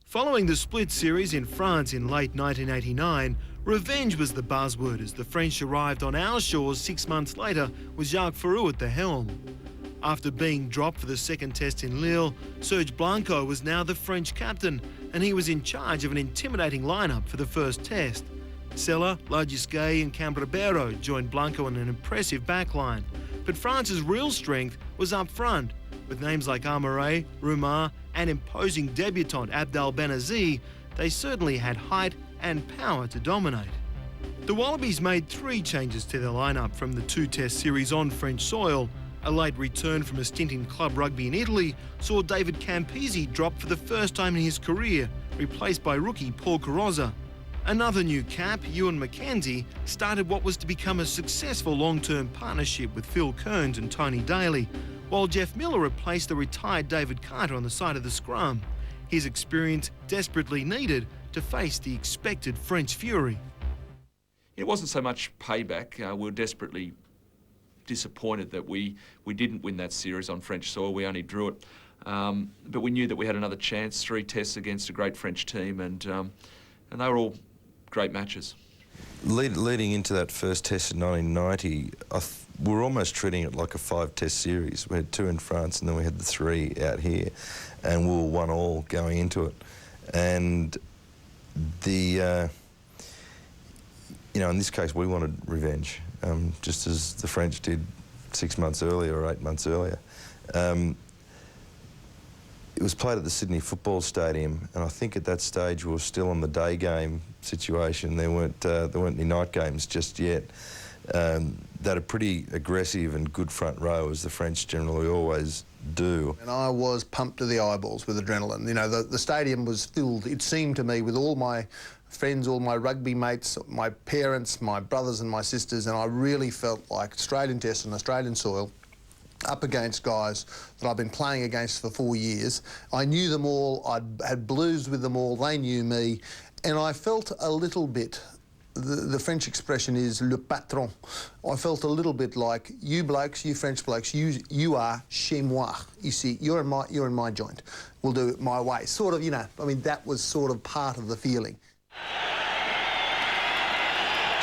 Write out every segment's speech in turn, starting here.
Following the split series in France in late 1989, revenge was the buzzword as the French arrived on our shores 6 months later with Jacques Ferrou at the helm. After being dropped for the second test in Lille, Serge Blanco was now the French captain, and he was in charge of an intimidating lineup for the first test. Sella, Lagisquet and Cambrabero joined Blanco in an impressive backline, but France's real strength was up front, with names like Amare, Roumar and imposing debutant Abdel Benazi. They certainly had height and power to dominate. The Wallabies made 3 changes to their lineup from the 2-test series on French soil. A late return from a stint in club rugby in Italy saw David Campisi drop for the first time in his career, replaced by rookie Paul Carrozza. Another new cap, Ewan McKenzie, started what was to become a successful long-term partnership with Phil Kearns and Tony Daly, while Jeff Miller replaced the retired David Carter on the side of the scrum. His experience desperately needed to face the expected French fury. It wasn't so much payback. We were desperately disappointed that we didn't win that series on French soil. We only drew it. But we knew that we had another chance, 3 tests against a great French team, and they were all great matches. Leading into that first test in 1990, we were almost treating it like a 5-test series. We had 2 in France and then we had the 3 out here, and we were 1-1 going into it. And the, in this case, we wanted revenge, just as the French did 6 months earlier or 8 months earlier. It was played at the Sydney Football Stadium, and I think at that stage we were still on the day game situation. There weren't any night games just yet. They had a pretty aggressive and good front row, as the French generally always do. And I was pumped to the eyeballs with adrenaline. The stadium was filled, it seemed to me, with all my friends, all my rugby mates, my parents, my brothers and my sisters, and I really felt like Australian test on Australian soil, up against guys that I've been playing against for 4 years. I knew them all, I'd had blues with them all, they knew me, and I felt a little bit, the French expression is le patron. I felt a little bit like, you blokes, you French blokes, you are chez moi. You see, you're in my joint. We'll do it my way. Sort of, that was sort of part of the feeling.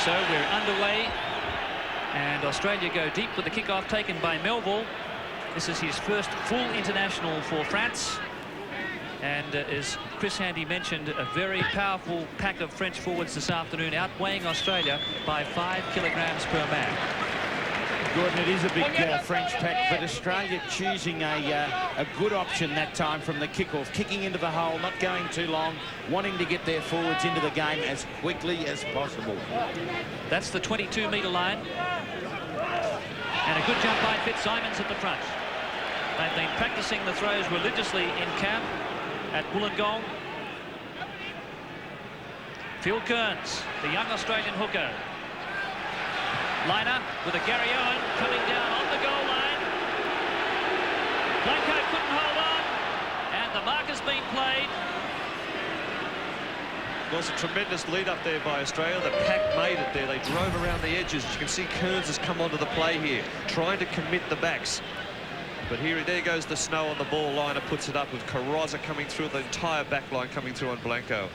So we're underway. And Australia go deep with the kick-off taken by Melville. This is his first full international for France. And as Chris Handy mentioned, a very powerful pack of French forwards this afternoon, outweighing Australia by 5 kilograms per man. Gordon, it is a big French pack, but Australia choosing a good option that time from the kick-off, kicking into the hole, not going too long, wanting to get their forwards into the game as quickly as possible. That's the 22-metre line. And a good jump by Fitzsimons at the front. They've been practicing the throws religiously in camp at Wollongong. Phil Kearns, the young Australian hooker. Liner with a Gary Owen coming down on the goal line. Blanco couldn't hold on, and the mark has been played. There was a tremendous lead up there by Australia. The pack made it there. They drove around the edges. As you can see, Kearns has come onto the play here, trying to commit the backs. But there goes the snow on the ball. Liner puts it up with Carrozza coming through, the entire back line coming through on Blanco.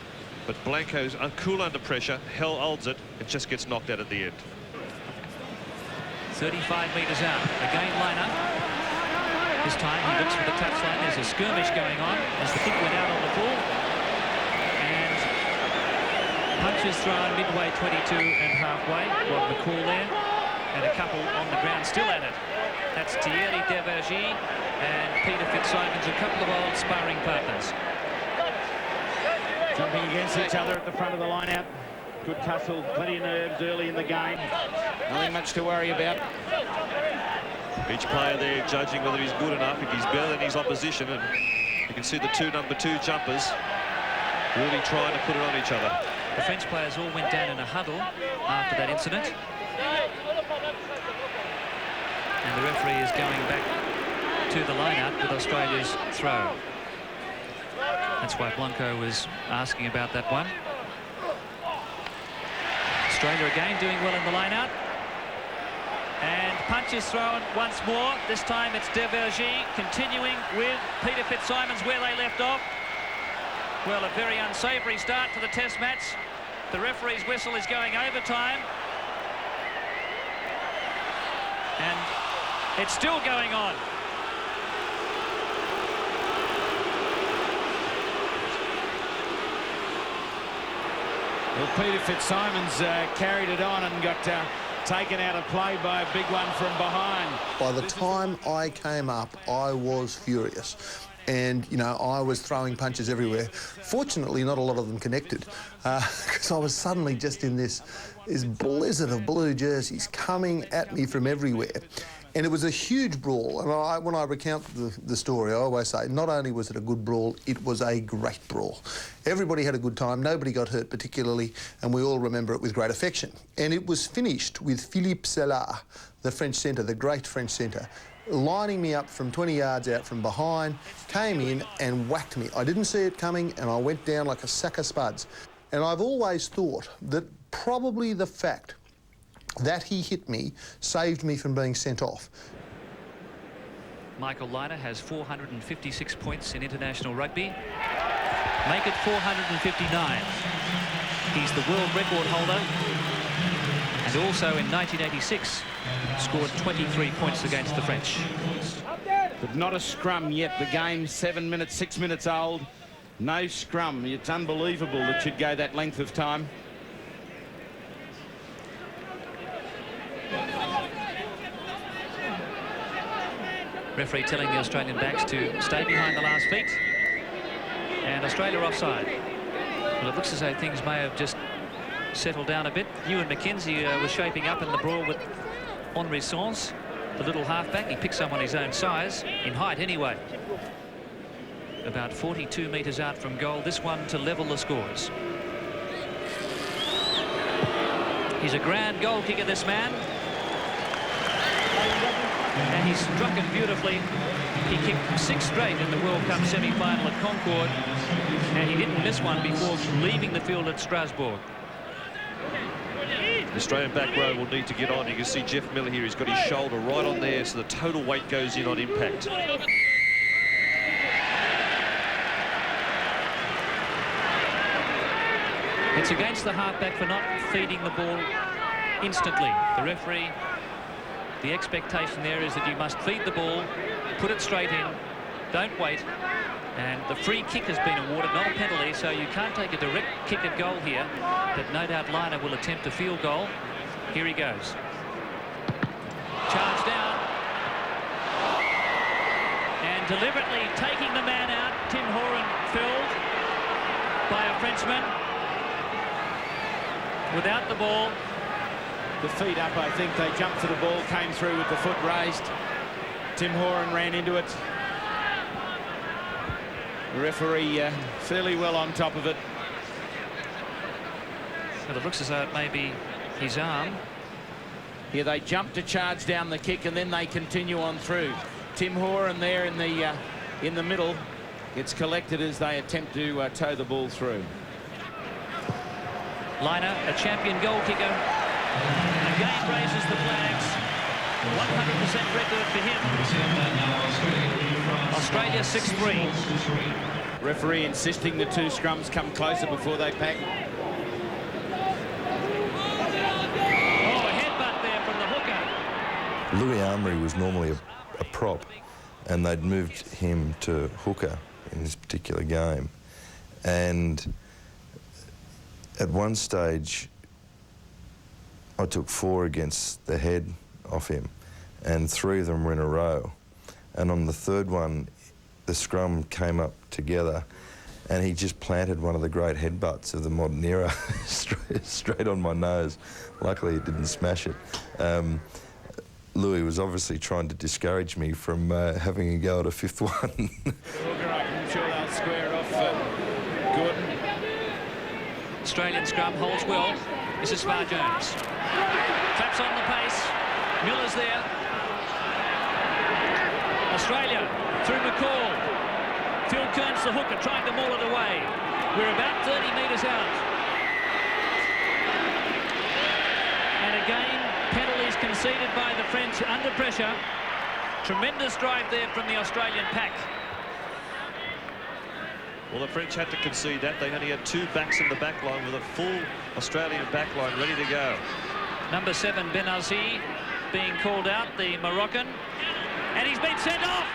But Blanco's cool under pressure, holds it, and just gets knocked out at the end. 35 metres out. Again, Liner. This time he looks for the touchline. There's a skirmish going on as the kick went out on the full. And punches thrown midway 22 and halfway. Rod McCall there. And a couple on the ground still at it. That's Thierry Devergie and Peter Fitzsimons, a couple of old sparring partners. Jumping against each other at the front of the line-out. Good tussle, plenty of nerves early in the game. Nothing much to worry about. Each player there judging whether he's good enough, if he's better than his opposition, and you can see the 2 number 2 jumpers really trying to put it on each other. The French players all went down in a huddle after that incident. And the referee is going back to the line-out with Australia's throw. That's why Blanco was asking about that one. Australia again doing well in the line-out. And punch is thrown once more. This time it's Devergie continuing with Peter Fitzsimons where they left off. Well, a very unsavoury start to the Test match. The referee's whistle is going overtime. And it's still going on. Well, Peter Fitzsimons carried it on and got taken out of play by a big one from behind. By the time I came up, I was furious. And, you know, I was throwing punches everywhere. Fortunately, not a lot of them connected, because I was suddenly just in this blizzard of blue jerseys coming at me from everywhere. And it was a huge brawl. And when I recount the story, I always say, not only was it a good brawl, it was a great brawl. Everybody had a good time, nobody got hurt particularly, and we all remember it with great affection. And it was finished with Philippe Sella, the French centre, the great French centre, lining me up from 20 yards out from behind, came in and whacked me. I didn't see it coming, and I went down like a sack of spuds. And I've always thought that probably the fact that he hit me saved me from being sent off. Michael Lynagh has 456 points in international rugby. Make it 459. He's the world record holder. And also in 1986, scored 23 points against the French. But not a scrum yet. The game's 7 minutes, 6 minutes old. No scrum. It's unbelievable that should go that length of time. Referee telling the Australian backs to stay behind the last feet. And Australia offside. Well, it looks as though things may have just settled down a bit. Ewan McKenzie was shaping up in the brawl with Henri Sons, the little halfback. He picked someone his own size, in height anyway. About 42 metres out from goal, this one to level the scores. He's a grand goal kicker, this man. And he struck it beautifully. He kicked 6 straight in the World Cup semi-final at Concord, and he didn't miss one before leaving the field at Strasbourg. The Australian back row will need to get on. You can see Jeff Miller here. He's got his shoulder right on there, so the total weight goes in on impact. It's against the halfback for not feeding the ball instantly. The referee, the expectation there is that you must feed the ball, put it straight in, don't wait. And the free kick has been awarded, not a penalty, so you can't take a direct kick at goal here. But no doubt Lynagh will attempt a field goal. Here he goes. Charge down. And deliberately taking the man out, Tim Horan felled by a Frenchman. Without the ball. The feet up, I think. They jumped for the ball, came through with the foot raised. Tim Horan ran into it. The referee fairly well on top of it. Well, it looks as though it may be his arm. Here they jump to charge down the kick, and then they continue on through. Tim Horan there in the middle. It's collected as they attempt to tow the ball through. Lynagh, a champion goal kicker, again raises the flags. 100% record for him. Australia 6-3. Referee insisting the 2 scrums come closer before they pack. Oh, a headbutt there from the hooker. Louis Armory was normally a prop, and they'd moved him to hooker in this particular game. And at one stage, I took 4 against the head off him, and 3 of them were in a row. And on the 3rd one, the scrum came up together, and he just planted one of the great headbutts of the modern era straight on my nose. Luckily, it didn't smash it. Louis was obviously trying to discourage me from having a go at a 5th one. I'm sure they'll square it off Gordon. Australian scrum holds well. This is Farr Jones. Traps on the pace. Miller's there. Australia through McCall. Phil Kearns, the hooker, trying to maul it away. We're about 30 metres out. And again, penalties conceded by the French under pressure. Tremendous drive there from the Australian pack. Well, the French had to concede that. They only had 2 backs in the back line with a full Australian back line ready to go. Number 7, Benazi, being called out, the Moroccan. And he's been sent off.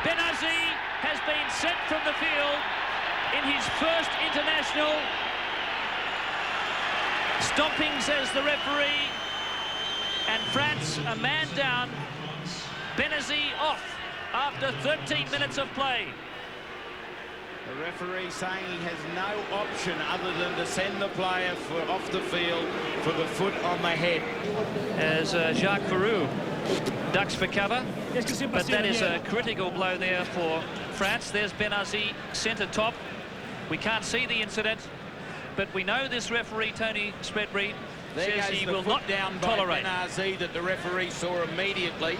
Benazi has been sent from the field in his first international. Stomping, says the referee. And France, a man down. Benazi off after 13 minutes of play. The referee saying he has no option other than to send the player off the field for the foot on the head. As Jacques Ferrou ducks for cover, but that is a critical blow there for France. There's Benazi, centre top. We can't see the incident, but we know this referee, Tony Spreadbury, says he will not down tolerate. by Benazi that the referee saw immediately.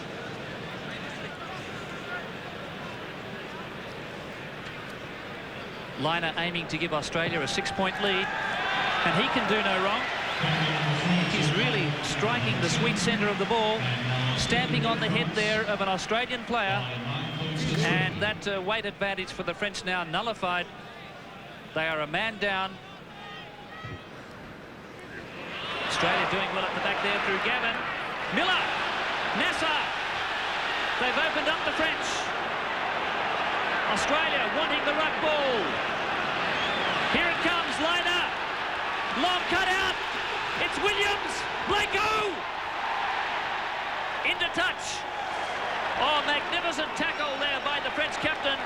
Liner aiming to give Australia a 6-point lead, and he can do no wrong. He's really striking the sweet centre of the ball, stamping on the head there of an Australian player, and that weight advantage for the French now nullified. They are a man down. Australia doing well at the back there through Gavin. Miller, Nasser, they've opened up the French. Australia wanting the ruck ball. Here it comes, Liner. Long cut out. It's Williams. Blanco. Into touch. Oh, magnificent tackle there by the French captain.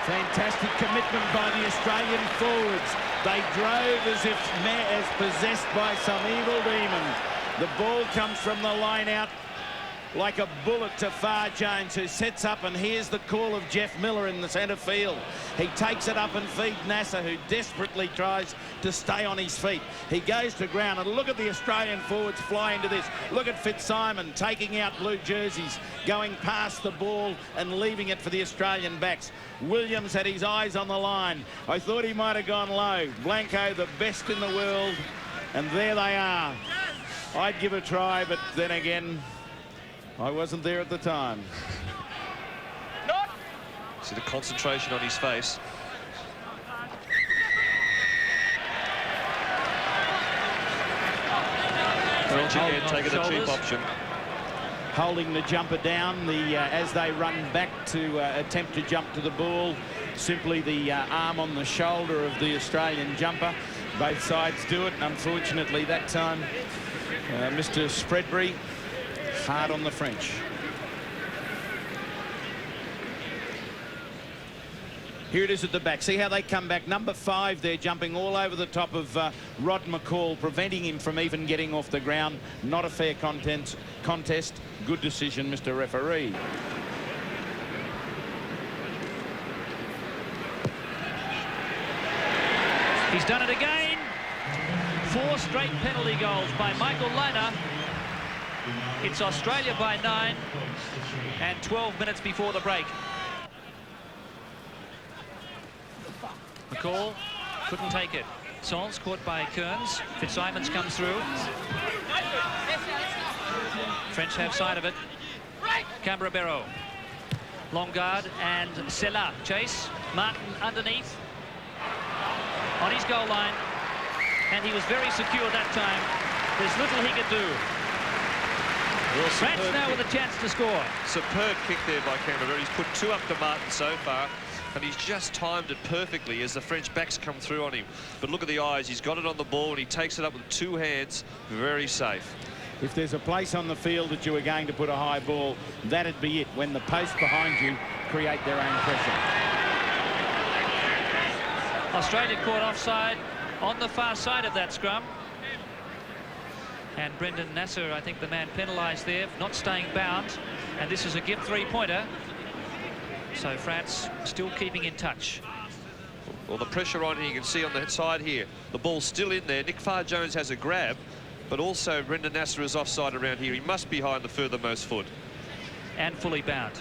Fantastic commitment by the Australian forwards. They drove as if as possessed by some evil demon. The ball comes from the line out like a bullet to Far Jones, who sets up, and here's the call of Jeff Miller in the centre field. He takes it up and feeds Nasser, who desperately tries to stay on his feet. He goes to ground, and look at the Australian forwards fly into this. Look at Fitzsimon taking out blue jerseys, going past the ball and leaving it for the Australian backs. Williams had his eyes on the line. I thought he might have gone low. Blanco, the best in the world, and there they are. I'd give a try, but then again, I wasn't there at the time. See the concentration on his face. French again taking the cheap option. Holding the jumper down as they run back to attempt to jump to the ball. Simply the arm on the shoulder of the Australian jumper. Both sides do it. Unfortunately, that time, Mr. Spreadbury hard on the French. Here it is at the back. See how they come back. Number 5 there, jumping all over the top of Rod McCall, preventing him from even getting off the ground. Not a fair contest. Good decision, Mr. Referee. He's done it again. 4 straight penalty goals by Michael Liner. It's Australia by 9 and 12 minutes before the break. McCall couldn't take it. Sons caught by Kearns. Fitzsimons comes through. French have sight of it. Cambrabero. Longard and Sella chase. Martin underneath. On his goal line. And he was very secure that time. There's little he could do. Well, France now with a chance to score. Superb kick there by Cambrabero. He's put 2 up to Martin so far, and he's just timed it perfectly as the French backs come through on him. But look at the eyes. He's got it on the ball, and he takes it up with 2 hands. Very safe. If there's a place on the field that you are going to put a high ball, that'd be it, when the posts behind you create their own pressure. Australia caught offside on the far side of that scrum. And Brendan Nasser, I think the man penalised there, not staying bound. And this is a give 3-pointer. So France still keeping in touch. Well, the pressure on here, you can see on the side here, the ball's still in there. Nick Farr-Jones has a grab, but also Brendan Nasser is offside around here. He must be behind the furthermost foot. And fully bound.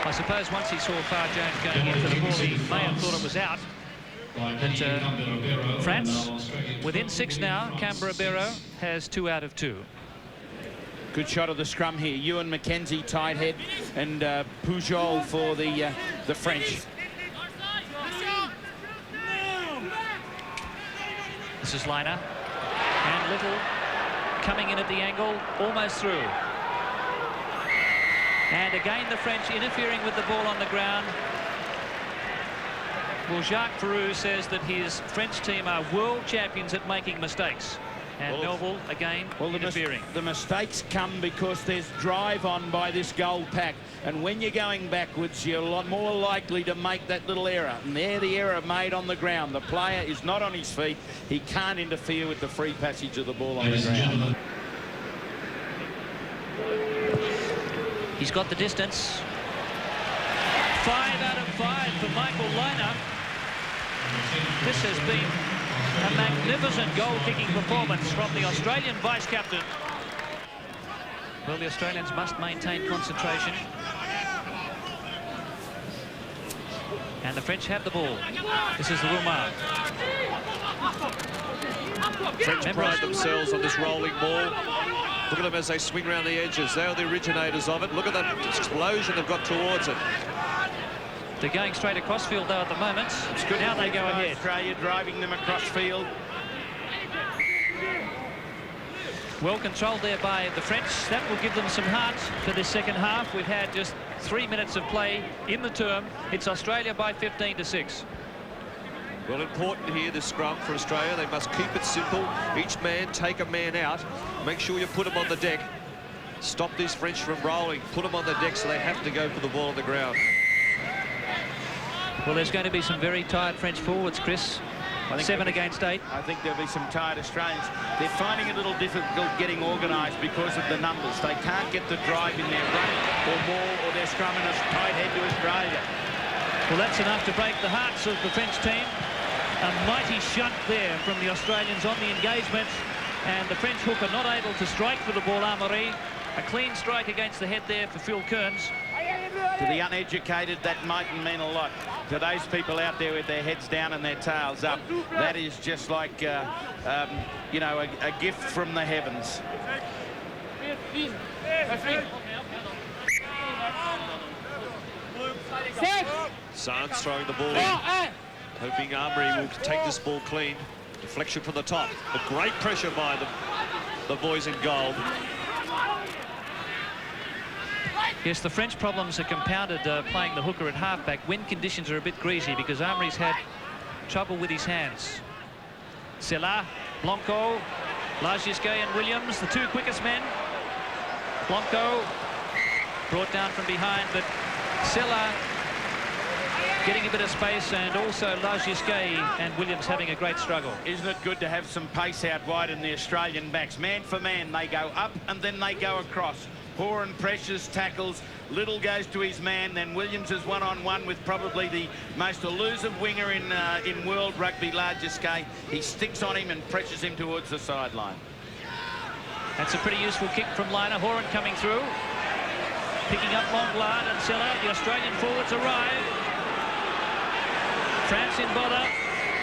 I suppose once he saw Farr-Jones going in for the ball, he may have thought it was out. But France, within 6 now. Canberra has 2 out of 2. Good shot of the scrum here. Ewan McKenzie, tight head, and Pujol for the French. This is Liner. And Little coming in at the angle, almost through. And again the French interfering with the ball on the ground. Well, Jacques Ferrou says that his French team are world champions at making mistakes. And Melville, again, interfering. The mistakes come because there's drive on by this gold pack. And when you're going backwards, you're a lot more likely to make that little error. And there the error made on the ground. The player is not on his feet. He can't interfere with the free passage of the ball on the ground. He's got the distance. 5 out of 5 for Michael Liner. This has been a magnificent goal-kicking performance from the Australian vice-captain. Well, the Australians must maintain concentration. And the French have the ball. This is the Roumar. French pride themselves on this rolling ball. Look at them as they swing around the edges. They are the originators of it. Look at that explosion they've got towards it. They're going straight across field, though, at the moment. It's good. Now they go ahead. Australia driving them across field. Well controlled there by the French. That will give them some heart for this second half. We've had just 3 minutes of play in the term. It's Australia by 15-6. Well, important here, this scrum for Australia. They must keep it simple. Each man take a man out. Make sure you put them on the deck. Stop these French from rolling. Put them on the deck so they have to go for the ball on the ground. Well, there's going to be some very tired French forwards, Chris. 7 against 8. I think there'll be some tired Australians. They're finding it a little difficult getting organised because of the numbers. They can't get the drive in their run or maul, or they're scrumming a tight head to Australia. Well, that's enough to break the hearts of the French team. A mighty shunt there from the Australians on the engagement. And the French hooker not able to strike for the ball, Amaury. A clean strike against the head there for Phil Kearns. To the uneducated, that mightn't mean a lot. To those people out there with their heads down and their tails up, that is just like, you know, a gift from the heavens. Sands throwing the ball in, hoping Amaury will take this ball clean. Deflection from the top, but great pressure by the boys in gold. Yes, the French problems are compounded playing the hooker at halfback. Wind conditions are a bit greasy because Amaury's had trouble with his hands. Sela, Blanco, Lagisquet and Williams, the 2 quickest men. Blanco brought down from behind, but Sela getting a bit of space, and also Lagisquet and Williams having a great struggle. Isn't it good to have some pace out wide in the Australian backs? Man for man, they go up and then they go across. Horan pressures, tackles, Little goes to his man, then Williams is one-on-one with probably the most elusive winger in world rugby, Lagisquet. He sticks on him and pressures him towards the sideline. That's a pretty useful kick from Liner. Horan coming through, picking up Longlard and Sela. The Australian forwards arrive. France in bother,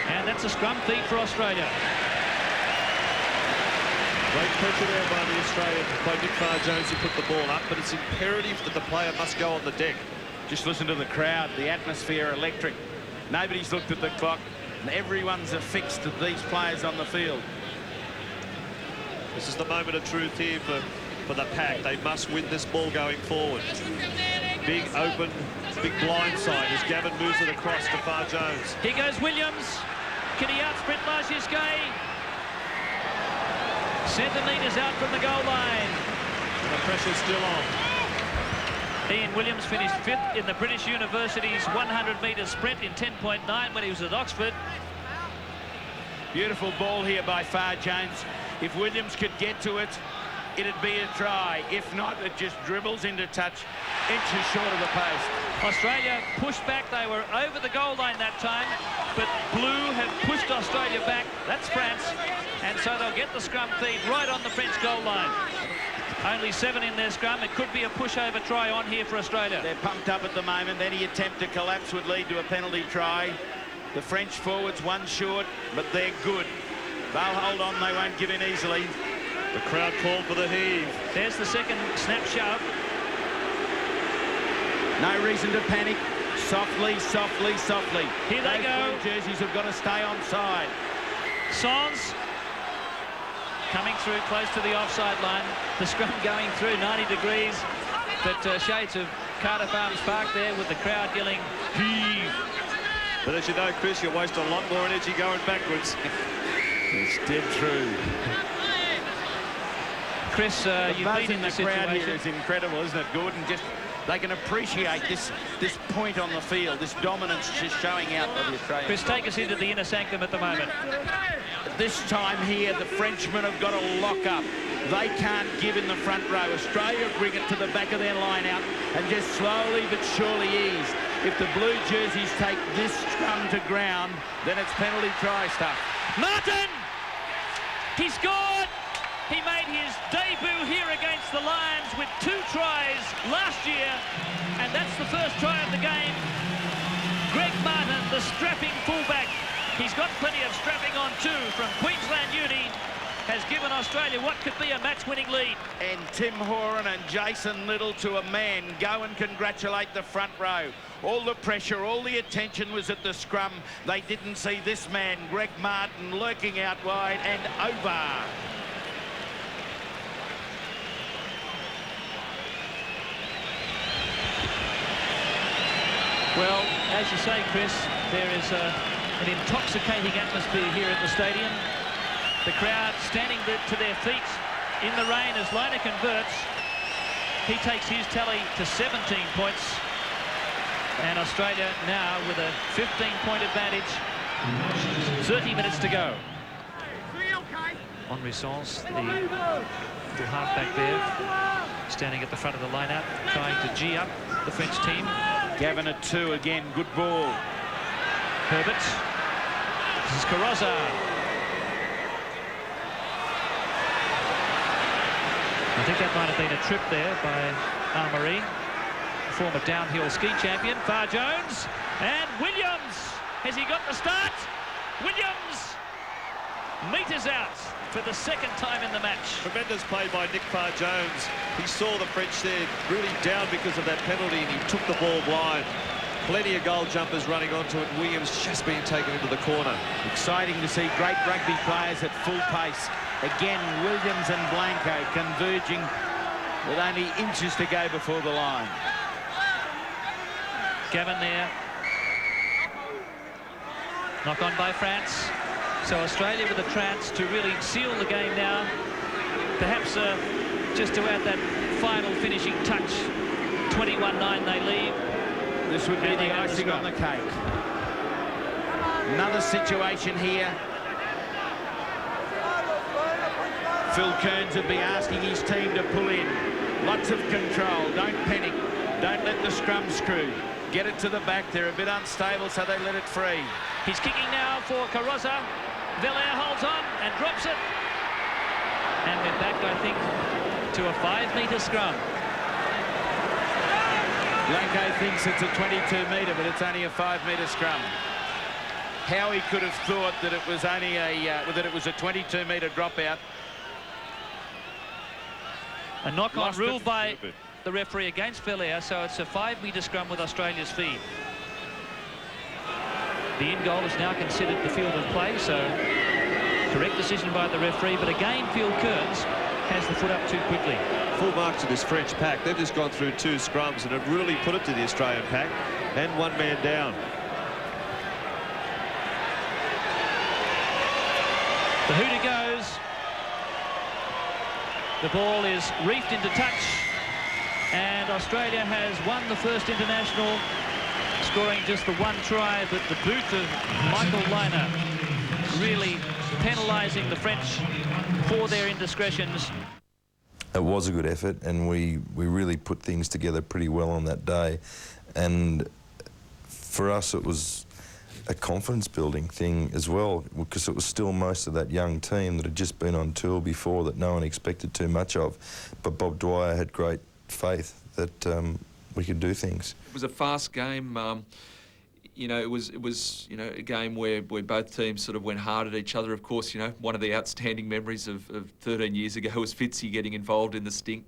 and that's a scrum feed for Australia. Great pressure there by the Australian, by Nick Farr-Jones, who put the ball up, but it's imperative that the player must go on the deck. Just listen to the crowd, the atmosphere electric. Nobody's looked at the clock, and everyone's affixed to these players on the field. This is the moment of truth here for the pack. They must win this ball going forward. Big open, big blind side as Gavin moves it across to Farr-Jones. Here goes Williams. Can he outsprint Lagisquet? Centimetres out from the goal line. And the pressure's still on. Ian Williams finished 5th in the British University's 100-metre sprint in 10.9 when he was at Oxford. Beautiful ball here by Farr-Jones. If Williams could get to it, it'd be a try. If not, it just dribbles into touch, inches short of the post. Australia pushed back. They were over the goal line that time, but Blue have pushed Australia back. That's France, and so they'll get the scrum feed right on the French goal line. Only 7 in their scrum. It could be a pushover try on here for Australia. They're pumped up at the moment. Any attempt to collapse would lead to a penalty try. The French forwards one short, but they're good. They'll hold on, they won't give in easily. The crowd called for the heave. There's the second snap shove. No reason to panic. Softly, softly, softly. Here they go. Blue jerseys have got to stay on side. Sons coming through close to the offside line. The scrum going through 90 degrees. But shades of Cardiff Arms Park there with the crowd yelling, heave. But as you know, Chris, you're wasting a lot more energy going backwards. It's dead true. Chris, you've been in the crowd here situation. is incredible, isn't it, Gordon? Just they can appreciate this point on the field, this dominance just showing out by the Australians. Chris, take us into the inner sanctum at the moment. This time here, the Frenchmen have got to lock up. They can't give in the front row. Australia bring it to the back of their line out and just slowly but surely ease. If the blue jerseys take this scrum to ground, then it's penalty try stuff. Martin! He scored! He made his debut here against the Lions with 2 tries last year, and that's the first try of the game. Greg Martin, the strapping fullback. He's got plenty of strapping on too from Queensland Uni. Has given Australia what could be a match-winning lead. And Tim Horan and Jason Little to a man go and congratulate the front row. All the pressure, all the attention was at the scrum. They didn't see this man, Greg Martin, lurking out wide and over. Well, as you say, Chris, there is an intoxicating atmosphere here at the stadium. The crowd standing to their feet in the rain as Liner converts. He takes his tally to 17 points. And Australia now with a 15-point advantage. 30 minutes to go. Henri Sons, the little halfback there, standing at the front of the line-out, trying to G up the French team. Gavin at 2 again, good ball. Herbert. This is Carrozza. I think that might have been a trip there by Armory, former downhill ski champion. Far Jones and Williams. Has he got the start? Williams meters out for the second time in the match. Tremendous play by Nick Farr-Jones. He saw the French there really down because of that penalty, and he took the ball blind. Plenty of goal jumpers running onto it. Williams just being taken into the corner. Exciting to see great rugby players at full pace. Again, Williams and Blanco converging with only inches to go before the line. Gavin there. Knock on by France. So Australia with a chance to really seal the game now. Perhaps just to add that final finishing touch. 21-9 they leave. This would be the icing on the cake. Another situation here. Phil Kearns would be asking his team to pull in. Lots of control. Don't panic. Don't let the scrum screw. Get it to the back. They're a bit unstable, so they let it free. He's kicking now for Carrozza. Velair holds on and drops it. And we're back, I think, to a 5-metre scrum. Blanco thinks it's a 22-metre, but it's only a 5-metre scrum. How he could have thought that it was only a 22-metre dropout. A knock-on ruled by the referee against Velair, so it's a 5-metre scrum with Australia's feed. The in goal is now considered the field of play, so correct decision by the referee, but again Phil Kearns has the foot up too quickly. Full marks to this French pack. They've just gone through 2 scrums, and it really put it to the Australian pack, and 1 man down. The hooter goes. The ball is reefed into touch, and Australia has won the first international, scoring just the 1 try, but the boot of Michael Liner really penalising the French for their indiscretions. It was a good effort, and we really put things together pretty well on that day. And for us, it was a confidence-building thing as well, because it was still most of that young team that had just been on tour before that no one expected too much of. But Bob Dwyer had great faith that we could do things. It was a fast game. you know, it was you know, a game where both teams sort of went hard at each other. Of course, you know, one of the outstanding memories of 13 years ago was Fitzy getting involved in the stink.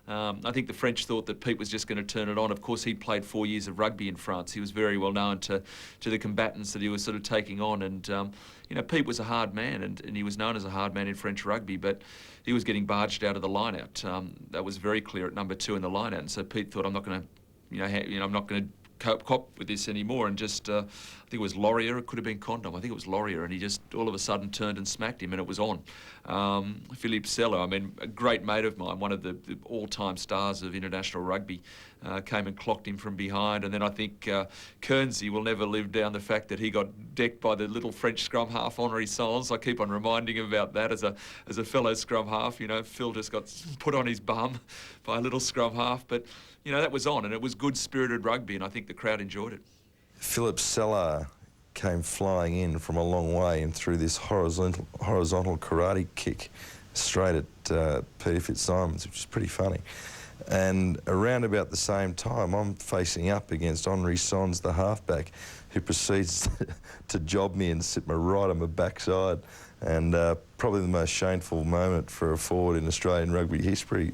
I think the French thought that Pete was just going to turn it on. Of course, he'd played 4 years of rugby in France. He was very well known to the combatants that he was sort of taking on. And, you know, Pete was a hard man, and he was known as a hard man in French rugby, but he was getting barged out of the line-out. That was very clear at number 2 in the line-out. And so Pete thought, I'm not going to, I'm not going to cop with this anymore, and just I think it was Laurier, it could have been Condom, I think it was Laurier, and he just all of a sudden turned and smacked him, and it was on. Philippe Sella, I mean, a great mate of mine, one of the all-time stars of international rugby, came and clocked him from behind. And then I think Kernsey will never live down the fact that he got decked by the little French scrum half, Henri Sans. I keep on reminding him about that as a fellow scrum half. You know, Phil just got put on his bum by a little scrum half, but you know, that was on, and it was good-spirited rugby, and I think the crowd enjoyed it. Philippe Sella came flying in from a long way and threw this horizontal karate kick straight at Peter Fitzsimons, which is pretty funny. And around about the same time, I'm facing up against Henri Sans, the halfback, who proceeds to job me and sit me right on my backside. And probably the most shameful moment for a forward in Australian rugby history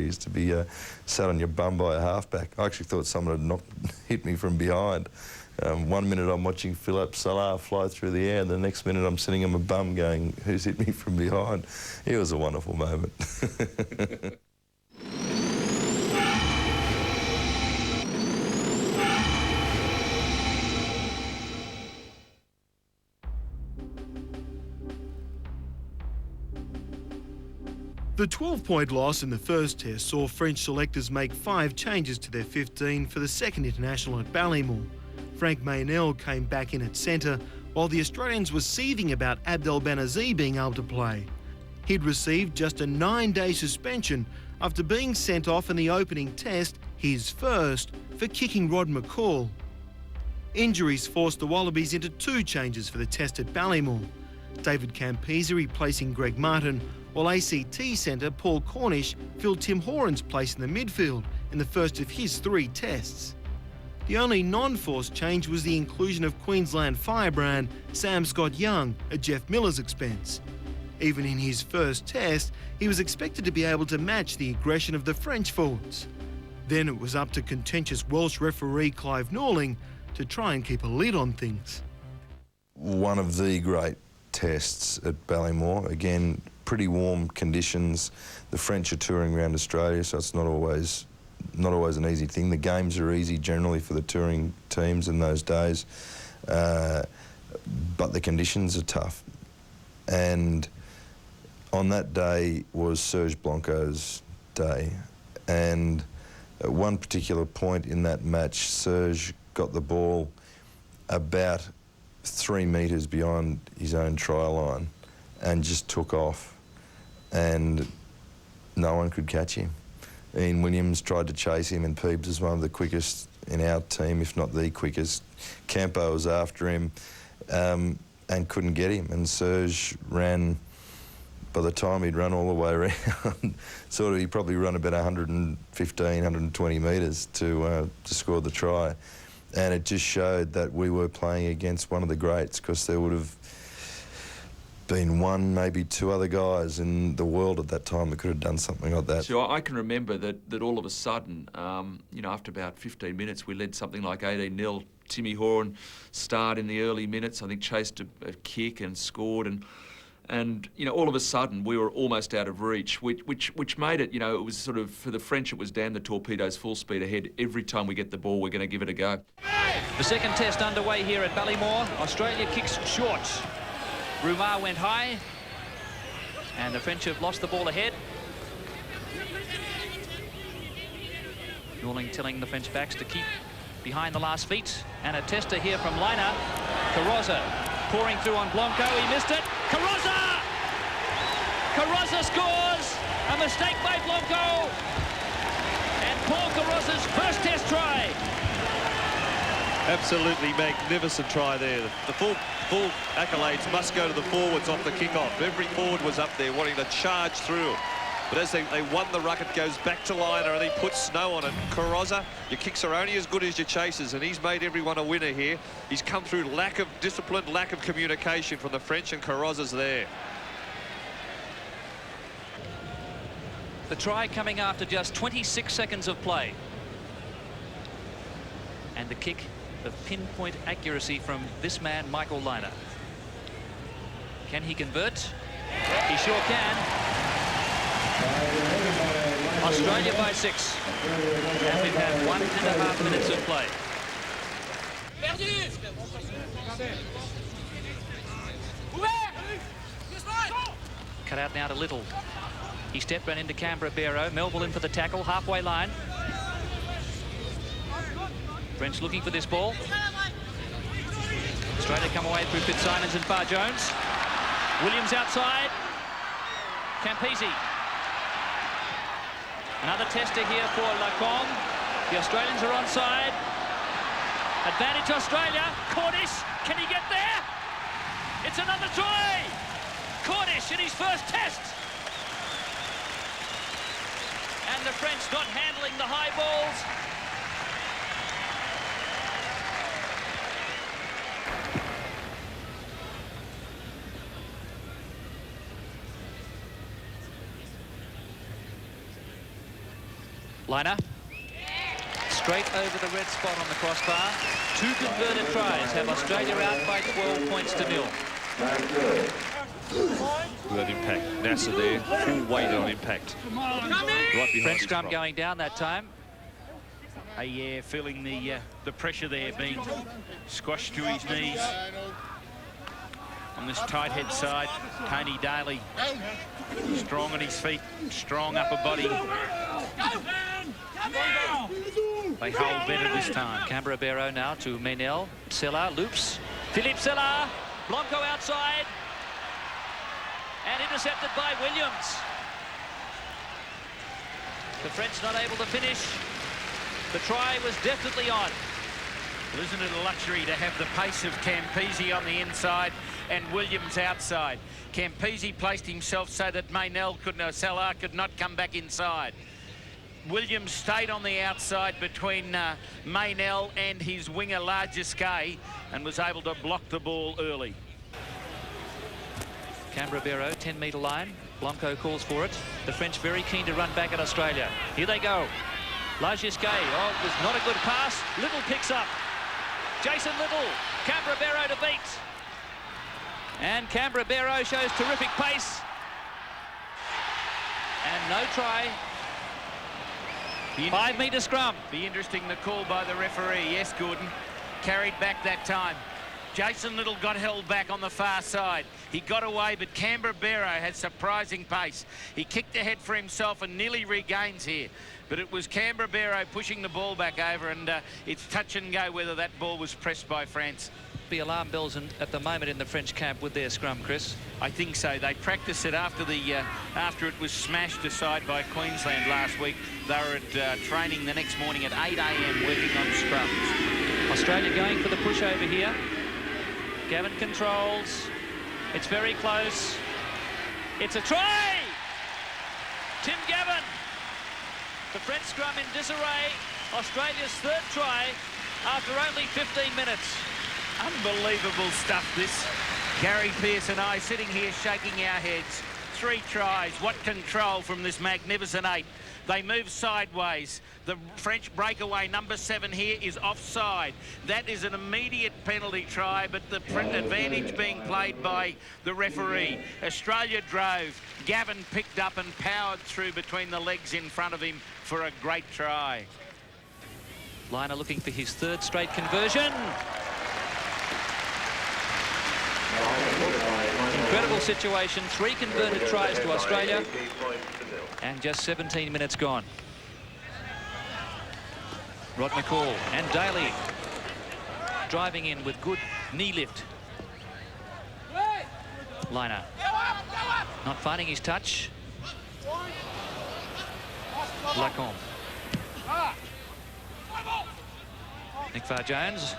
is to be sat on your bum by a halfback. I actually thought someone had hit me from behind. 1 minute I'm watching Philippe Sella fly through the air, and the next minute I'm sitting on my bum going, who's hit me from behind? It was a wonderful moment. The 12-point loss in the first test saw French selectors make 5 changes to their 15 for the second international at Ballymore. Frank Maynell came back in at centre, while the Australians were seething about Abdel Benazir being able to play. He'd received just a 9-day suspension after being sent off in the opening test, his first, for kicking Rod McCall. Injuries forced the Wallabies into 2 changes for the test at Ballymore. David Campese replacing Greg Martin, while ACT centre Paul Cornish filled Tim Horan's place in the midfield in the first of his 3 tests. The only non-forced change was the inclusion of Queensland firebrand Sam Scott-Young at Jeff Miller's expense. Even in his first test, he was expected to be able to match the aggression of the French forwards. Then it was up to contentious Welsh referee Clive Norling to try and keep a lid on things. One of the great tests at Ballymore, again, pretty warm conditions. The French are touring around Australia, so it's not always an easy thing. The games are easy generally for the touring teams in those days, but the conditions are tough. And on that day was Serge Blanco's day, and at one particular point in that match, Serge got the ball about 3 metres beyond his own try line and just took off, and no one could catch him. Ian Williams tried to chase him, and Peebs is one of the quickest in our team, if not the quickest. Campo was after him and couldn't get him, and Serge ran, by the time he'd run all the way around, he probably run about 115, 120 metres to score the try. And it just showed that we were playing against one of the greats, because there would have been 1, maybe 2 other guys in the world at that time that could have done something like that. So I can remember that all of a sudden, you know, after about 15 minutes, we led something like 18-0. Timmy Horan starred in the early minutes, I think chased a kick and scored, and you know, all of a sudden we were almost out of reach, which made it, you know, it was sort of, for the French, it was damn the torpedoes, full speed ahead. Every time we get the ball, we're going to give it a go. The second test underway here at Ballymore. Australia kicks short. Roumar went high, and the French have lost the ball ahead. Norling telling the French backs to keep behind the last feet, and a tester here from Liner. Carrozza pouring through on Blanco, he missed it. Carrozza! Carrozza scores! A mistake by Blanco! And Paul Carrozza's first test try! Absolutely magnificent try there. The full accolades must go to the forwards off the kickoff. Every forward was up there wanting to charge through. But as they won the ruck, it goes back to Liner, and he puts Snow on it. Carrozza, your kicks are only as good as your chases, and he's made everyone a winner here. He's come through lack of discipline, lack of communication from the French, and Carrozza's there. The try coming after just 26 seconds of play. And the kick of pinpoint accuracy from this man, Michael Liner. Can he convert? He sure can. Australia by 6. And we've had 1.5 minutes of play. Cut out now to Little. He stepped right into Canberra Barrow. Melville in for the tackle, halfway line. French looking for this ball. Australia come away through Fitzsimons and Farr Jones. Williams outside. Campese. Another tester here for Lacombe. The Australians are onside. Advantage Australia. Cornish, can he get there? It's another try. Cornish in his first test. And the French not handling the high balls. Liner. Straight over the red spot on the crossbar. 2 converted tries have Australia out by 12 points to 0. Good impact. Nasser there, full weight on impact. Right French scrum going down that time. Yeah, feeling the pressure there, being squashed to his knees. On this tight head side, Tony Daly, strong on his feet, strong upper body. They hold better this time. Canberra Barrow now to Meynell. Sella loops. Philippe Sella. Blanco outside. And intercepted by Williams. The French not able to finish. The try was definitely on. Well, isn't it a luxury to have the pace of Campese on the inside and Williams outside? Campese placed himself so that Sella could not come back inside. Williams stayed on the outside between Meynell and his winger Largesquet and was able to block the ball early. Canberra Barrow, 10-metre line. Blanco calls for it. The French very keen to run back at Australia. Here they go. Largesquet, oh, it was not a good pass. Little picks up. Jason Little, Canberra Barrow to beat. And Canberra Barrow shows terrific pace. And no try. 5-metre scrum. Be interesting, the call by the referee. Yes, Gordon. Carried back that time. Jason Little got held back on the far side. He got away, but Canberra Barrow had surprising pace. He kicked ahead for himself and nearly regains here. But it was Canberra Barrow pushing the ball back over, and it's touch and go whether that ball was pressed by France. The alarm bells at the moment in the French camp with their scrum, Chris. I think so. They practiced it after it was smashed aside by Queensland last week. They were at training the next morning at 8 a.m. working on scrums. Australia going for the push over here. Gavin controls. It's very close. It's a try! Tim Gavin. The French scrum in disarray. Australia's 3rd try after only 15 minutes. Unbelievable stuff, this. Gary Pearce and I sitting here shaking our heads. 3 tries. What control from this magnificent 8. They move sideways. The French breakaway, number 7 here, is offside. That is an immediate penalty try, but the advantage being played by the referee. Australia drove. Gavin picked up and powered through between the legs in front of him for a great try. Liner looking for his 3rd straight conversion. Incredible situation. 3 converted tries to Australia. And just 17 minutes gone. Rod McCall and Daly driving in with good knee lift. Liner not finding his touch. Lacombe. Nick Farr Jones.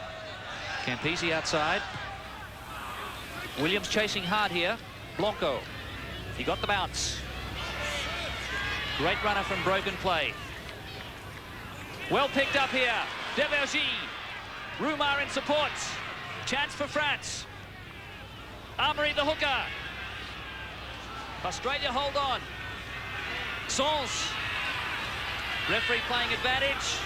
Campese outside. Williams chasing hard here. Blanco. He got the bounce. Great runner from broken play. Well picked up here. Devergy. Roumar in support. Chance for France. Armory the hooker. Australia hold on. Sons. Referee playing advantage.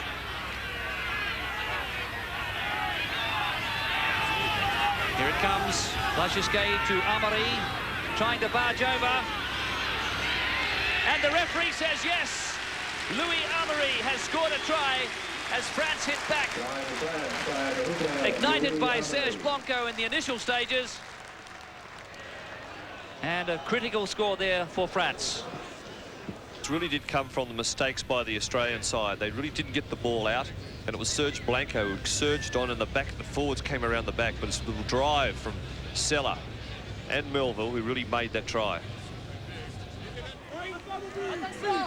Here it comes. Lajusque to Armory. Trying to barge over. And the referee says yes. Louis Armory has scored a try as France hit back. Ignited by Serge Blanco in the initial stages. And a critical score there for France. It really did come from the mistakes by the Australian side. They really didn't get the ball out, and it was Serge Blanco who surged on in the back. The forwards came around the back, but it's a little drive from Sella and Melville who really made that try.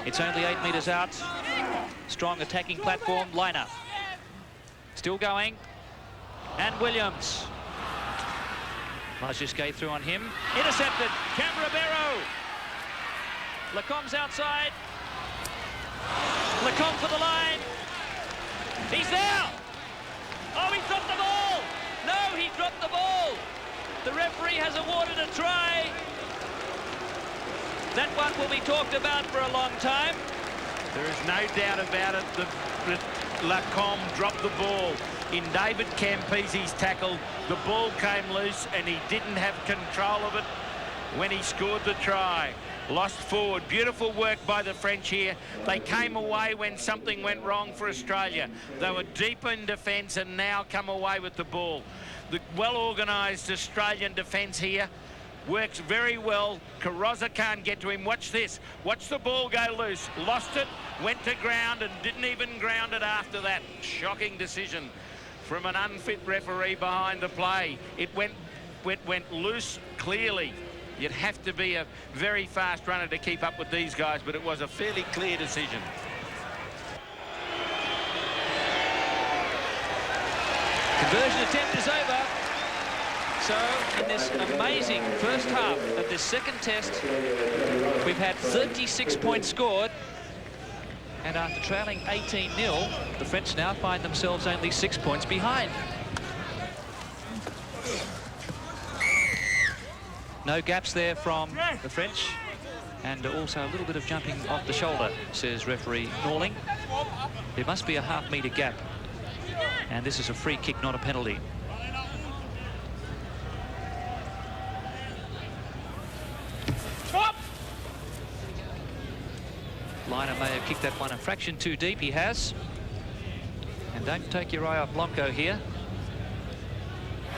It's only 8 metres out. Strong attacking platform. Liner. Still going. And Williams. Lajusque through on him. Intercepted. Cambrabero. Lacombe's outside. Lacombe for the line. He's there. Oh, he dropped the ball. No, he dropped the ball. The referee has awarded a try. That one will be talked about for a long time. There is no doubt about it that Lacombe dropped the ball. In David Campese's tackle, the ball came loose and he didn't have control of it when he scored the try. Lost forward. Beautiful work by the French here. They came away when something went wrong for Australia. They were deep in defence and now come away with the ball. The well-organised Australian defence here works very well. Carrozza can't get to him. Watch this. Watch the ball go loose. Lost it, went to ground and didn't even ground it after that. Shocking decision from an unfit referee behind the play. It went loose clearly. You'd have to be a very fast runner to keep up with these guys, but it was a fairly clear decision. Conversion attempt is over. So, in this amazing first half of this second test, we've had 36 points scored. And after trailing 18-0, the French now find themselves only 6 points behind. No gaps there from the French. And also a little bit of jumping off the shoulder, says referee Norling. There must be a half-metre gap. And this is a free kick, not a penalty. Liner may have kicked that one a fraction too deep. He has. And don't take your eye off Blanco here.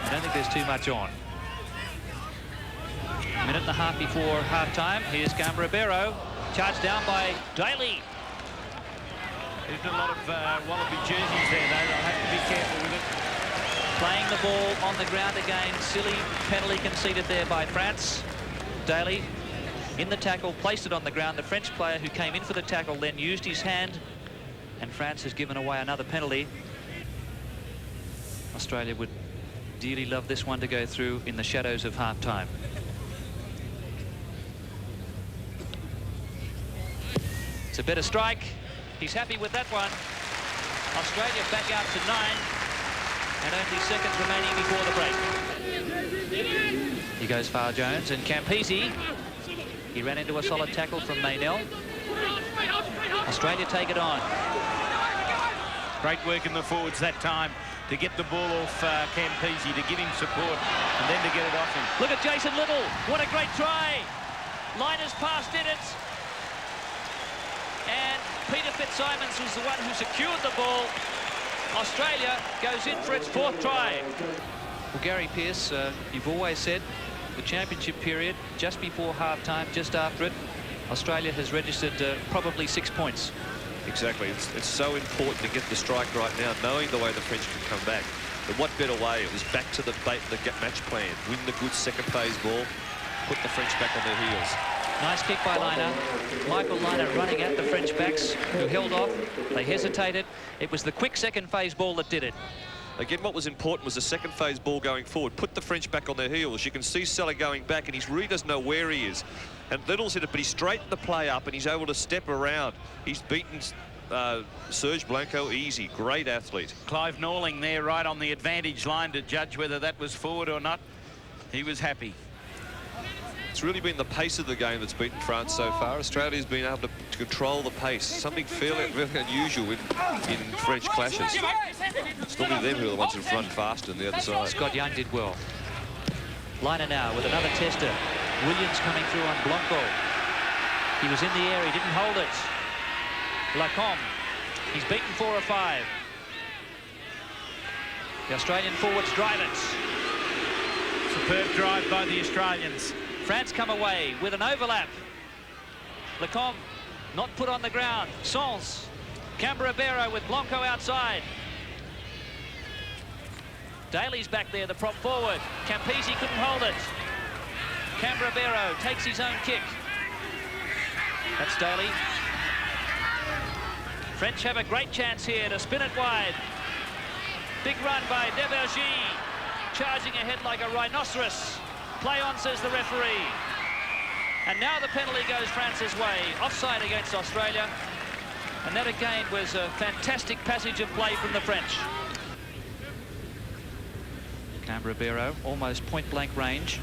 I don't think there's too much on. A minute and a half before half-time. Here's Cambrabero. Charged down by Daly. There's a lot of Wallaby jerseys there, though. They'll have to be careful with it. Playing the ball on the ground again. Silly penalty conceded there by France. Daly in the tackle, placed it on the ground. The French player who came in for the tackle then used his hand, and France has given away another penalty. Australia would dearly love this one to go through in the shadows of half-time. It's a better strike. He's happy with that one. Australia back out to 9, and only seconds remaining before the break. Here goes Farr Jones and Campese. He ran into a solid tackle from Maynell. Australia take it on. Great work in the forwards that time to get the ball off Campese, to give him support, and then to get it off him. Look at Jason Little. What a great try. Liners passed in it. And Peter Fitzsimons was the one who secured the ball. Australia goes in for its 4th try. Well, Gary Pearce, you've always said the championship period, just before half-time, just after it, Australia has registered probably 6 points. Exactly. It's so important to get the strike right now, knowing the way the French can come back. But what better way? It was back to the match plan. Win the good second phase ball, put the French back on their heels. Nice kick by Liner. Michael Liner running at the French backs, who held off. They hesitated. It was the quick second phase ball that did it. Again, what was important was the second phase ball going forward. Put the French back on their heels. You can see Sella going back, and he really doesn't know where he is. And Little's hit it, but he straightened the play up and he's able to step around. He's beaten Serge Blanco easy. Great athlete. Clive Norling there right on the advantage line to judge whether that was forward or not. He was happy. It's really been the pace of the game that's beaten France so far. Australia's been able to control the pace, something fairly unusual in French clashes. It's normally them who are the ones who run fast on the other side. Scott Young did well. Liner now with another tester. Williams coming through on Blanco. He was in the air, he didn't hold it. Lacombe, he's beaten 4 or 5. The Australian forwards drive it. Superb drive by the Australians. France come away with an overlap. Lacombe not put on the ground. Sens, Canberra with Blanco outside. Daly's back there, the prop forward. Campese couldn't hold it. Canberra takes his own kick. That's Daly. French have a great chance here to spin it wide. Big run by Devergie. Charging ahead like a rhinoceros. Play on, says the referee. And now the penalty goes France's way. Offside against Australia. And that again was a fantastic passage of play from the French. Canberra almost point-blank range.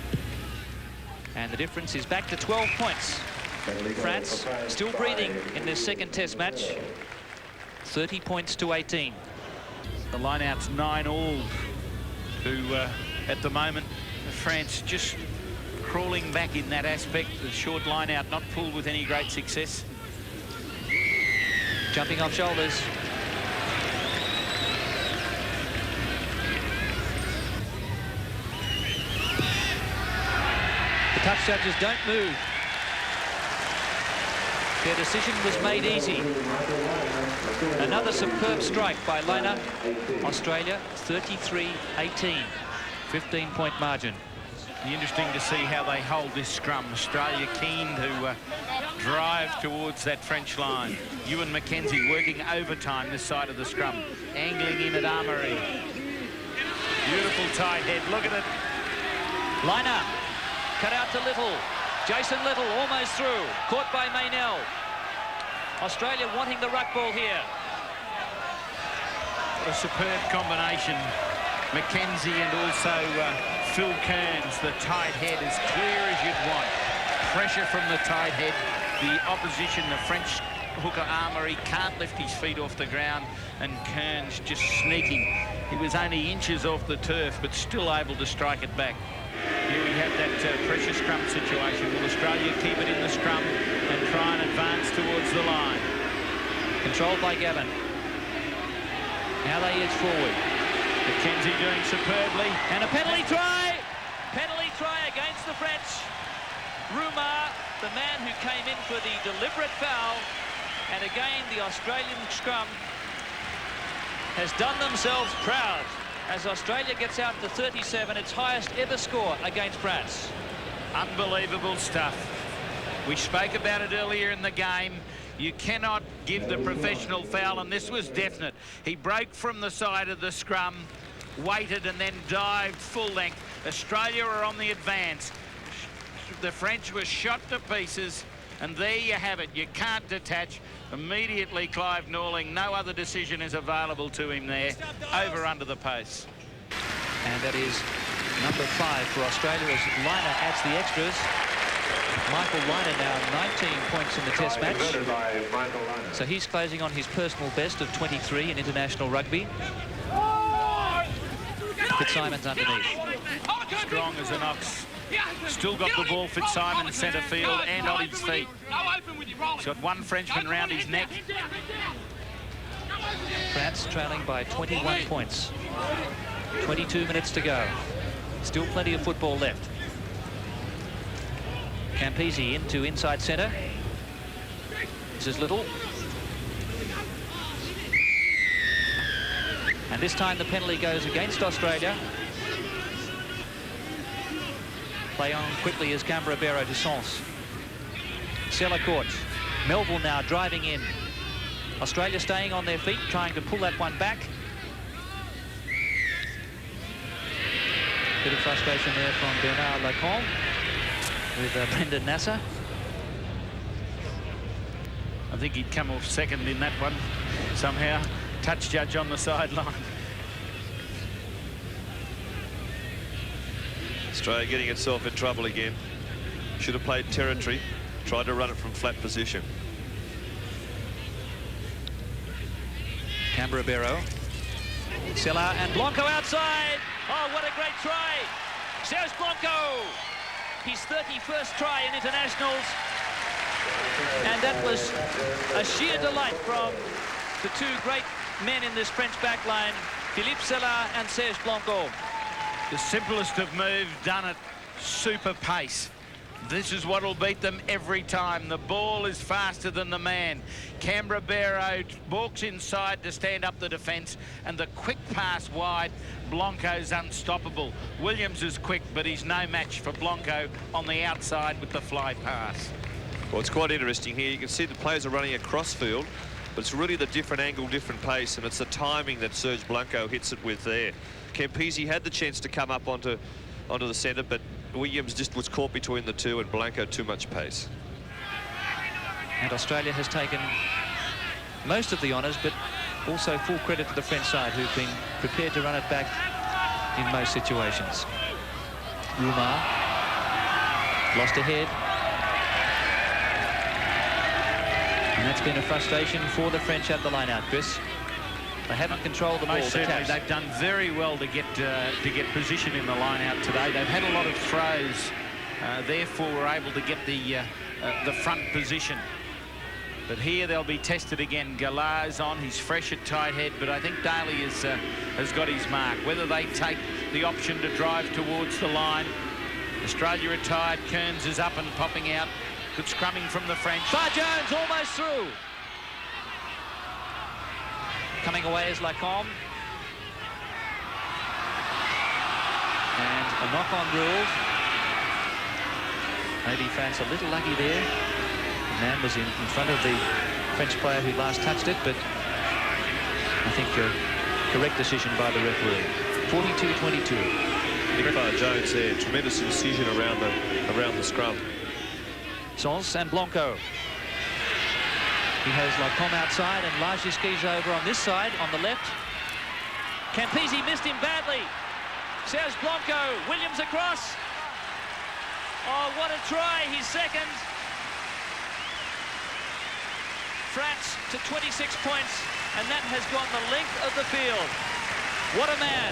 And the difference is back to 12 points. France still breathing in this second test match. 30 points to 18. The line-out's 9-all to, at the moment, France just crawling back in that aspect. The short line-out not pulled with any great success. Jumping off shoulders. The touch judges don't move. Their decision was made easy. Another superb strike by Liner. Australia 33-18. 15-point margin. Be interesting to see how they hold this scrum. Australia keen to drive towards that French line. Ewan McKenzie working overtime this side of the scrum. Angling in at Armory. Beautiful tight head. Look at it. Liner cut out to Little. Jason Little almost through. Caught by Maynell. Australia wanting the ruck ball here. What a superb combination. McKenzie and also Phil Kearns. The tight head as clear as you'd want. Pressure from the tight head. The opposition, the French hooker Armory, can't lift his feet off the ground, and Kearns just sneaking. He was only inches off the turf, but still able to strike it back. Here we have that pressure scrum situation. Will Australia keep it in the scrum and try and advance towards the line? Controlled by Gavin. Now they edge forward. McKenzie doing superbly. And a penalty try! Penalty try against the French. Roumar, the man who came in for the deliberate foul. And again, the Australian scrum has done themselves proud as Australia gets out to 37, its highest ever score against France. Unbelievable stuff. We spoke about it earlier in the game. You cannot give the professional foul, and this was definite. He broke from the side of the scrum, waited and then dived full length. Australia are on the advance. The French were shot to pieces, and there you have it. You can't detach. Immediately Clive Norling, no other decision is available to him there. Over under the post. And that is number 5 for Australia as Liner adds the extras. Michael Liner now 19 points in the test match. So he's closing on his personal best of 23 in international rugby. Fitzsimon's underneath. Strong as an ox. Still got the ball, Fitzsimon centre field and on his feet. He's got one Frenchman round his neck. France trailing by 21 points. 22 minutes to go. Still plenty of football left. Campese into inside centre. This is Little. And this time the penalty goes against Australia. Play on quickly as Canberra to Sens. Selacourt. Melville now driving in. Australia staying on their feet, trying to pull that one back. Bit of frustration there from Bernard Lacombe with Brendan Nasser. I think he'd come off second in that one somehow. Touch judge on the sideline. Australia getting itself in trouble again. Should have played territory. Tried to run it from flat position. Canberra-Barrow. Sella and Blanco outside. Oh, what a great try. Serge Blanco. His 31st try in internationals. And that was a sheer delight from the two great men in this French backline, Philippe Sella and Serge Blanco. The simplest of moves, done at super pace. This is what will beat them every time. The ball is faster than the man. Canberra-Barrow walks inside to stand up the defence, and the quick pass wide, Blanco's unstoppable. Williams is quick, but he's no match for Blanco on the outside with the fly pass. Well, it's quite interesting here. You can see the players are running across field, but it's really the different angle, different pace, and it's the timing that Serge Blanco hits it with there. Campese had the chance to come up onto the centre, but Williams just was caught between the two, and Blanco too much pace. And Australia has taken most of the honours, but also full credit to the French side, who've been prepared to run it back in most situations. Roumar lost a head. And that's been a frustration for the French at the line-out, Chris. They haven't controlled the ball. Certainly, they've done very well to get position in the line-out today. They've had a lot of throws, therefore were able to get the front position. But here they'll be tested again. Gallard's on, he's fresh at tight head, but I think Daly has got his mark. Whether they take the option to drive towards the line. Australia are tired, Kearns is up and popping out. Good scrumming from the French. Far Jones almost through. Coming away is Lacombe. And a knock-on ruled. Maybe France a little lucky there. The man was in front of the French player who last touched it, but I think a correct decision by the referee. 42-22. Nick Jones there, tremendous incision around the scrum. Sons and Blanco. He has Lacombe outside and Lajiski's over on this side, on the left. Campese missed him badly. Serge Blanco, Williams across. Oh, what a try, his second. France to 26 points, and that has gone the length of the field. What a man.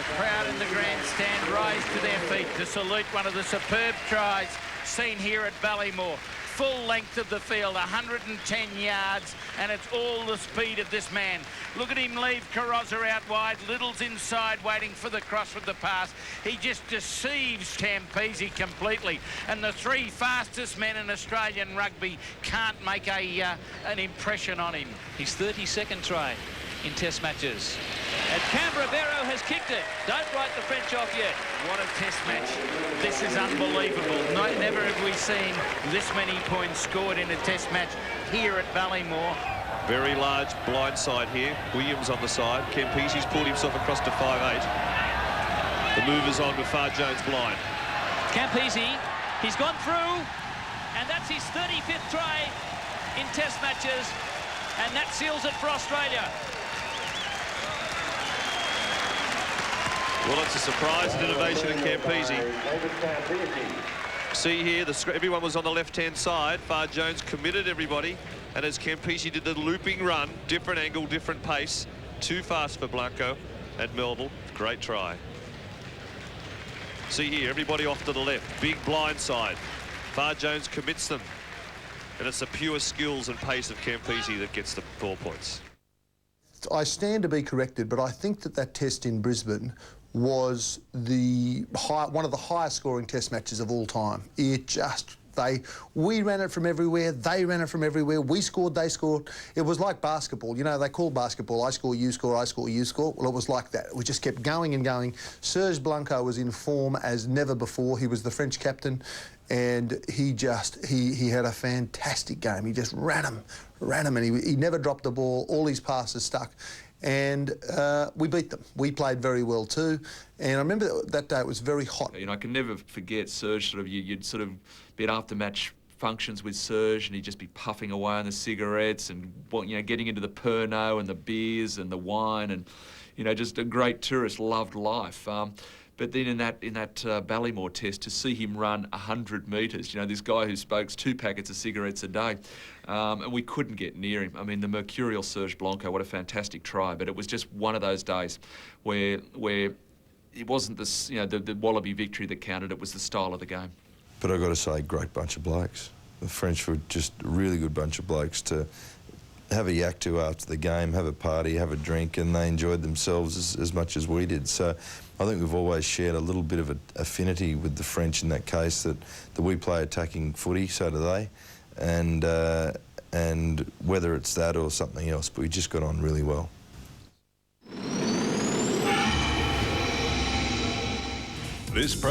The crowd in the grandstand rise to their feet to salute one of the superb tries seen here at Ballymore. Full length of the field, 110 yards, and it's all the speed of this man. Look at him leave Carrozza out wide. Little's inside waiting for the cross with the pass. He just deceives Campese completely, and the three fastest men in Australian rugby can't make an impression on him. His 32nd try in Test matches. And Canberra-Barrow has kicked it. Don't write the French off yet. What a Test match. This is unbelievable. Never have we seen this many points scored in a Test match here at Ballymore. Very large blind side here. Williams on the side. Campese's pulled himself across to 5'8". The move is on with Far Jones blind. Campese, he's gone through, and that's his 35th try in Test matches, and that seals it for Australia. Well, it's a surprise and innovation in Campese. See here, everyone was on the left-hand side. Far Jones committed everybody, and as Campese did the looping run, different angle, different pace, too fast for Blanco and Melville. Great try. See here, everybody off to the left. Big blind side. Far Jones commits them, and it's the pure skills and pace of Campese that gets the 4 points. I stand to be corrected, but I think that test in Brisbane was one of the highest scoring Test matches of all time. It just, we ran it from everywhere, they ran it from everywhere, we scored, they scored. It was like basketball. You know, they call basketball, I score, you score, I score, you score. Well, it was like that. We just kept going and going. Serge Blanco was in form as never before. He was the French captain, and he had a fantastic game. He just ran him, and he never dropped the ball. All his passes stuck. And we beat them. We played very well too. And I remember that day it was very hot. You know, I can never forget Serge. You'd sort of be at after-match functions with Serge, and he'd just be puffing away on the cigarettes and, you know, getting into the Pernod and the beers and the wine, and, you know, just a great tourist, loved life. But then in that Ballymore test, to see him run 100 metres, you know, this guy who smokes 2 packets of cigarettes a day, and we couldn't get near him. I mean, the mercurial Serge Blanco, what a fantastic try, but it was just one of those days where it wasn't the Wallaby victory that counted, it was the style of the game. But I've got to say, great bunch of blokes. The French were just a really good bunch of blokes to have a yak to after the game, have a party, have a drink, and they enjoyed themselves as much as we did. So I think we've always shared a little bit of an affinity with the French in that case, that we play attacking footy, so do they. And whether it's that or something else, but we just got on really well. This